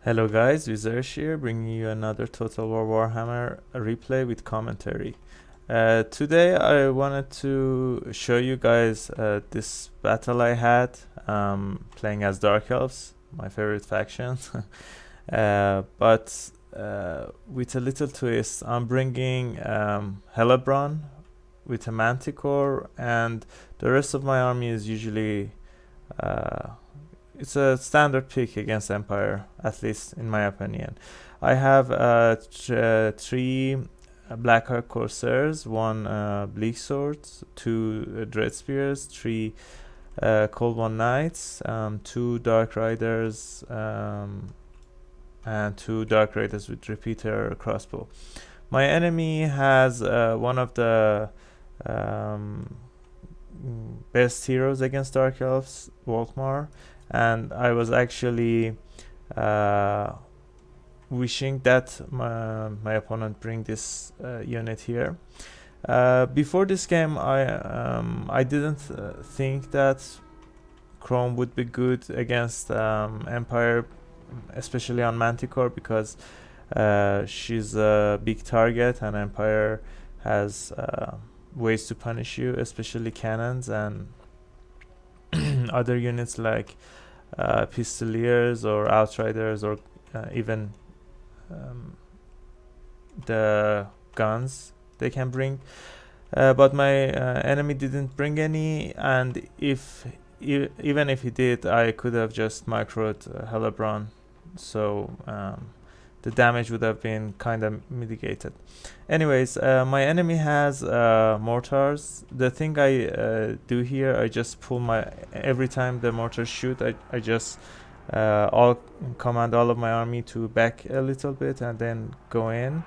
Hello guys, Wizarsh here, bringing you another Total War Warhammer replay with commentary. Today I wanted to show you guys this battle I had playing as Dark Elves, my favorite faction. But with a little twist, I'm bringing Hellebrand with a Manticore, and the rest of my army is usually it's a standard pick against Empire, at least in my opinion. I have three Blackheart Corsairs, one Bleak Swords, two Dread Spears, three Cold One Knights, two Dark Riders, and two Dark Raiders with Repeater Crossbow. My enemy has one of the best heroes against Dark Elves, Volkmar, and I was actually wishing that my opponent bring this unit here. Before this game, I didn't think that Chrome would be good against Empire, especially on Manticore, because she's a big target and Empire has ways to punish you, especially cannons and other units like Pistoliers or Outriders, or even the guns they can bring. But my enemy didn't bring any, and even if he did, I could have just microed Hellebrand, so the damage would have been kind of mitigated. Anyways, my enemy has mortars. The thing I do here, I just pull every time the mortars shoot, I just command all of my army to back a little bit and then go in.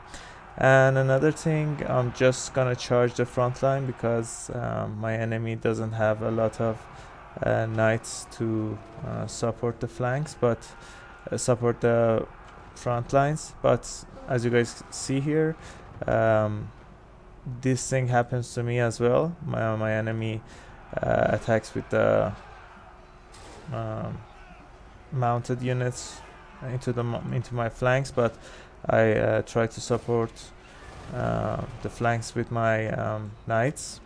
And another thing, I'm just gonna charge the front line because my enemy doesn't have a lot of knights to support the flanks, but support the front lines. But as you guys see here, this thing happens to me as well. My enemy attacks with the mounted units into my flanks, but I try to support the flanks with my knights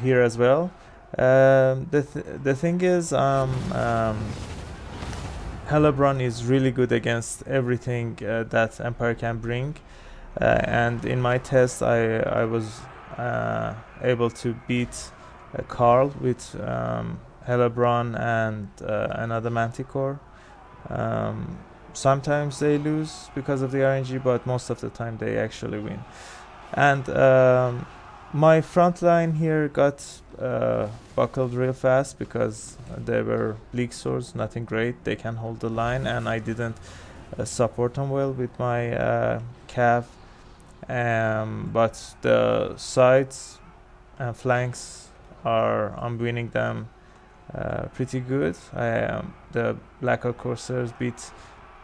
here as well. The thing is, Hellebrand is really good against everything that Empire can bring, and in my test I was able to beat Karl with Hellebrand and another Manticore. Sometimes they lose because of the RNG, but most of the time they actually win. And my front line here got buckled real fast because they were Bleak Swords, nothing great. They can hold the line, and I didn't support them well with my cav. But the sides and flanks I'm winning them pretty good. The Blackheart Corsairs beat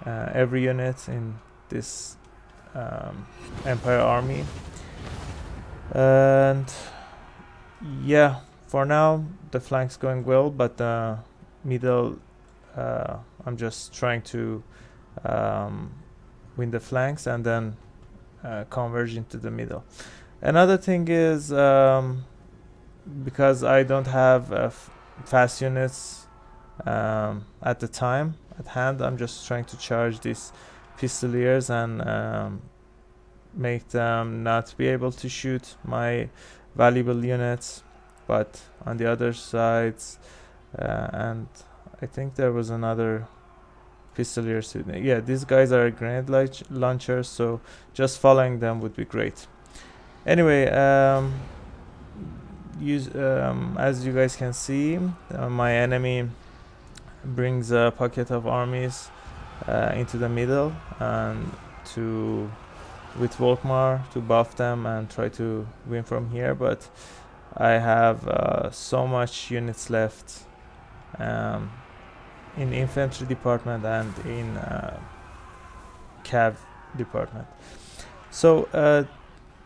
every unit in this Empire army. And yeah, for now the flank's going well, but the middle, I'm just trying to win the flanks and then converge into the middle. Another thing is, because I don't have fast units at the time at hand, I'm just trying to charge these Pistoliers and make them not be able to shoot my valuable units. But on the other sides, and I think there was another Pistolier student. Yeah, these guys are grenade launchers, so just following them would be great. Anyway, as you guys can see, my enemy brings a pocket of armies into the middle and with Volkmar to buff them and try to win from here. But I have so much units left in infantry department and in cav department. So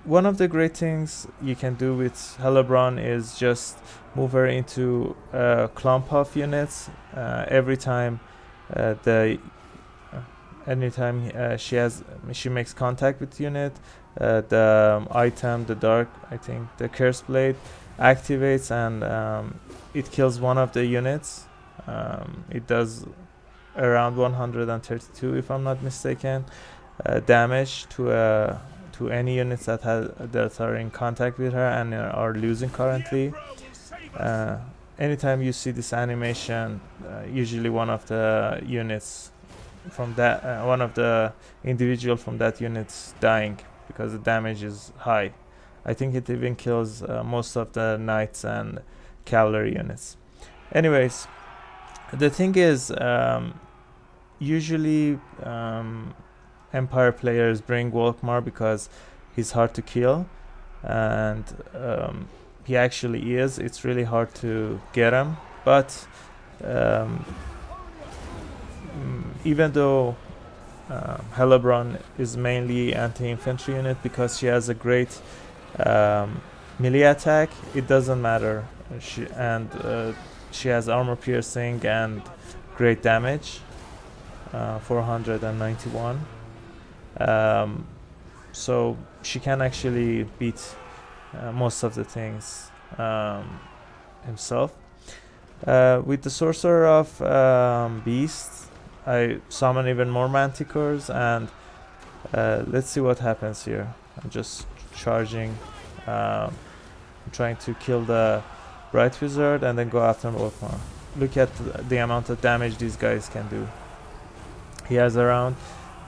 one of the great things you can do with Hellebrand is just move her into a clump of units. Every time The anytime she makes contact with unit, the item, the dark, I think the curse blade activates, and it kills one of the units. It does around 132, if I'm not mistaken, damage to any units that are in contact with her and are losing currently. Anytime you see this animation, usually one of the units from that one of the individual from that unit's dying because the damage is high. I think it even kills most of the knights and cavalry units. Anyways, the thing is, usually Empire players bring Volkmar because he's hard to kill, and he actually is. It's really hard to get him, but even though Hellebrand is mainly anti-infantry unit because she has a great melee attack, it doesn't matter. She has armor piercing and great damage, 491. So she can actually beat most of the things himself. With the Sorcerer of Beasts, I summon even more Manticores, and let's see what happens here. I'm just charging, trying to kill the Bright Wizard and then go after Volkmar. Look at the amount of damage these guys can do. He has around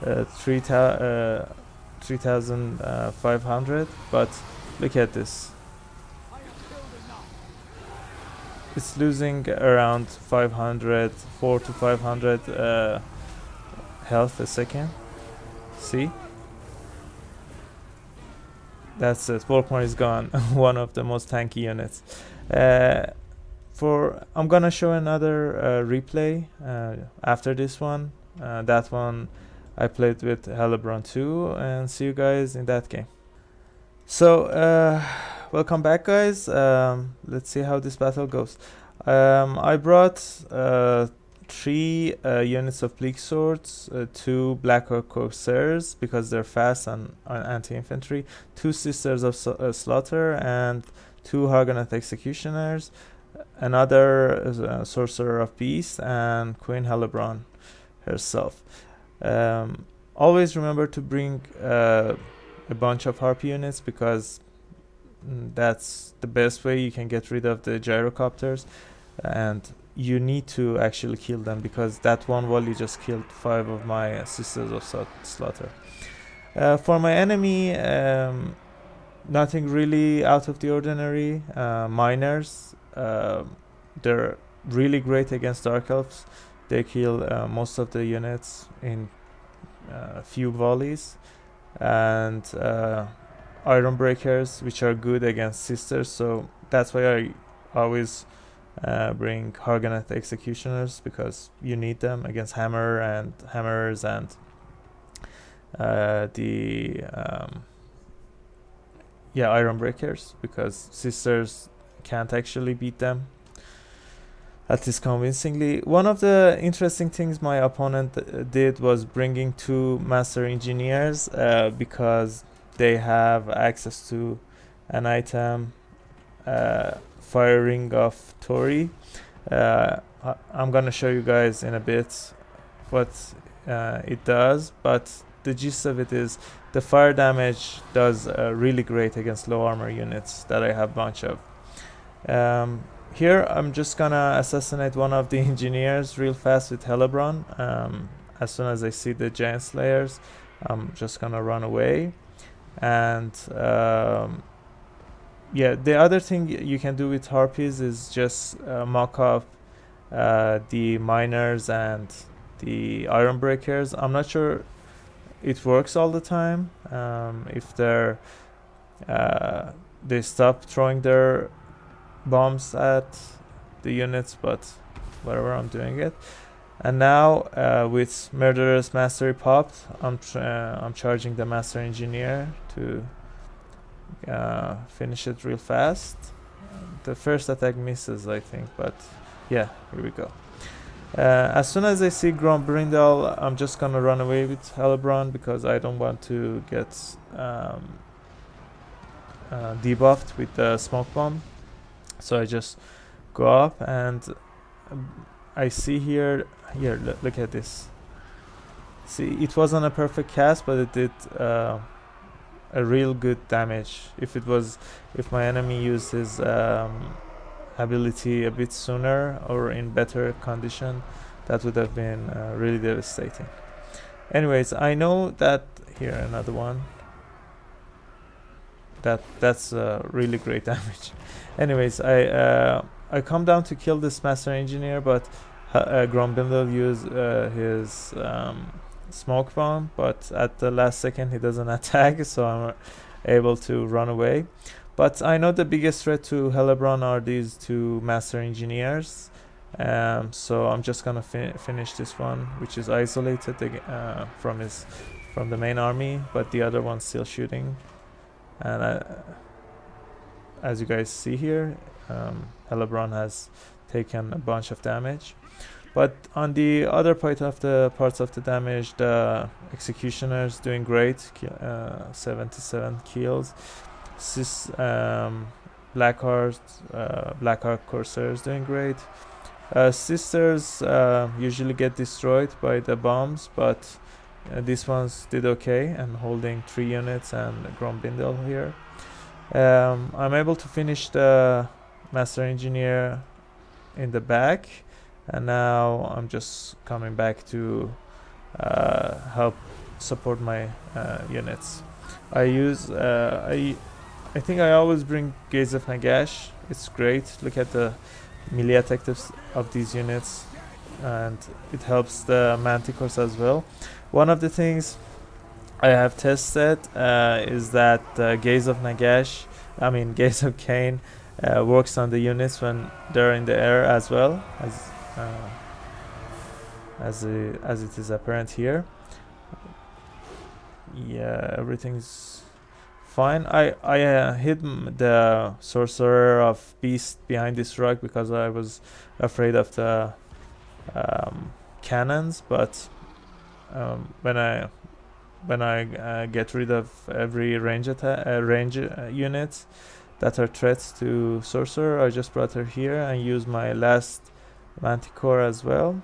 3,500, but look at this. It's losing around 500, 4 to 500 health a second. See? That's it. Volkmar is gone. One of the most tanky units. I'm gonna show another replay after this one. That one I played with Hellebrand 2, and see you guys in that game. So welcome back, guys. Let's see how this battle goes. I brought 3 units of Bleak Swords, 2 Black Oak Corsairs because they're fast and anti-infantry, 2 Sisters of Slaughter, and 2 Hargoneth Executioners, another Sorcerer of Beast, and Queen Hellebrand herself. Always remember to bring a bunch of Harpy units because that's the best way you can get rid of the gyrocopters, and you need to actually kill them because that one volley just killed 5 of my Sisters of Slaughter. For my enemy, nothing really out of the ordinary. Miners, they're really great against Dark Elves. They kill most of the units in a few volleys, and Iron Breakers, which are good against Sisters, so that's why I always bring Hargoneth Executioners, because you need them against hammers and Iron Breakers, because Sisters can't actually beat them, at least convincingly. One of the interesting things my opponent did was bringing 2 Master Engineers because they have access to an item, Fire Ring of Tori. I'm gonna show you guys in a bit what it does, but the gist of it is the fire damage does really great against low armor units that I have a bunch of. Here I'm just gonna assassinate one of the engineers real fast with Hellebrand. As soon as I see the Giant Slayers, I'm just gonna run away. And the other thing you can do with Harpies is just mock up the Miners and the Iron Breakers. I'm not sure it works all the time. If they stop throwing their bombs at the units, but whatever, I'm doing it. And now with Murderous Mastery popped, I'm charging the Master Engineer to finish it real fast. The first attack misses, I think, but yeah, here we go. As soon as I see Grombrindal, I'm just gonna run away with Hellebrand because I don't want to get debuffed with the smoke bomb. So I just go up, and I see here look at this. See, it wasn't a perfect cast, but it did a real good damage. If my enemy used his ability a bit sooner or in better condition, that would have been really devastating. Anyways, I know that here another one. That's really great damage. Anyways, I come down to kill this master engineer, but Grombrindal used his smoke bomb, but at the last second he doesn't attack, so I'm able to run away. But I know the biggest threat to Hellebrand are these two master engineers, so I'm just gonna finish this one, which is isolated from the main army, but the other one's still shooting. And as you guys see here, Hellebrand has taken a bunch of damage. But on the other parts of the damage, the executioners doing great, 77 kills. Blackheart Corsairs doing great. Sisters usually get destroyed by the bombs, but these ones did okay, and holding 3 units and Grombrindal here. I'm able to finish the master engineer in the back, and now I'm just coming back to help support my units. I think I always bring Gaze of Nagash. It's great. Look at the melee attack of these units, and it helps the manticores as well. One of the things I have tested is that Gaze of Nagash, Gaze of Cain, works on the units when they're in the air as well, as it is apparent here. Yeah, everything's fine. I hid the sorcerer of beast behind this rock because I was afraid of the cannons, but when I get rid of every range units that are threats to sorcerer, I just brought her here and used my last manticore as well.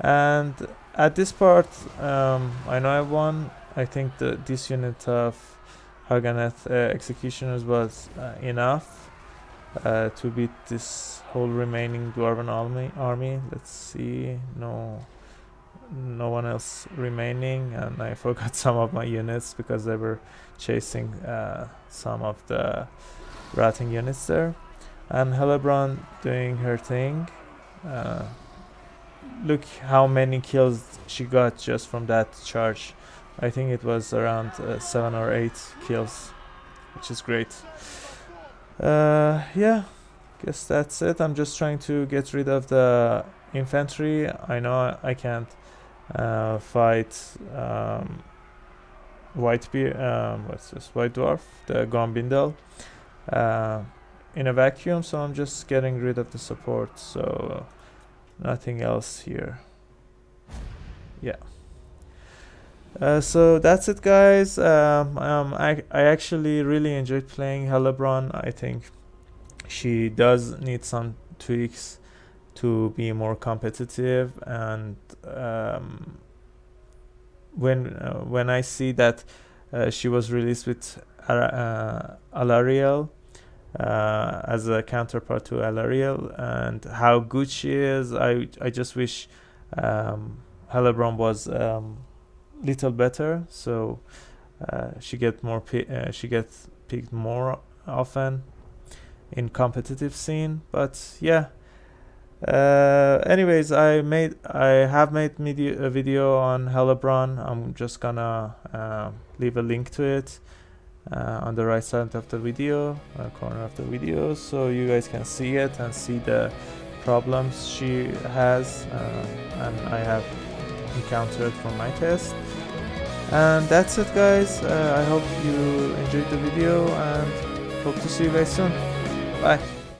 And at this part, I know I won. I think this unit of Haganeth executioners was enough to beat this whole remaining dwarven army. Let's see, no one else remaining, and I forgot some of my units because they were chasing some of the ratting units there. And Hellebrand doing her thing. Look how many kills she got just from that charge. I think it was around 7 or 8 kills, which is great. Yeah, guess that's it. I'm just trying to get rid of the infantry. I know I can't fight White Dwarf, the Grombrindal, in a vacuum, so I'm just getting rid of the support, so nothing else here. Yeah. So that's it, guys. I actually really enjoyed playing Hellebrand. I think she does need some tweaks to be more competitive, and when I see that she was released with Alarielle as a counterpart to Alarielle, and how good she is, I just wish Hellebrand was little better, so she gets picked more often in competitive scene. But yeah, anyways, I have made a video on Hellebrand. I'm just gonna leave a link to it on the right side of the video, corner of the video, so you guys can see it and see the problems she has and I have encountered from my test. And that's it, guys. I hope you enjoyed the video, and hope to see you guys soon. Bye.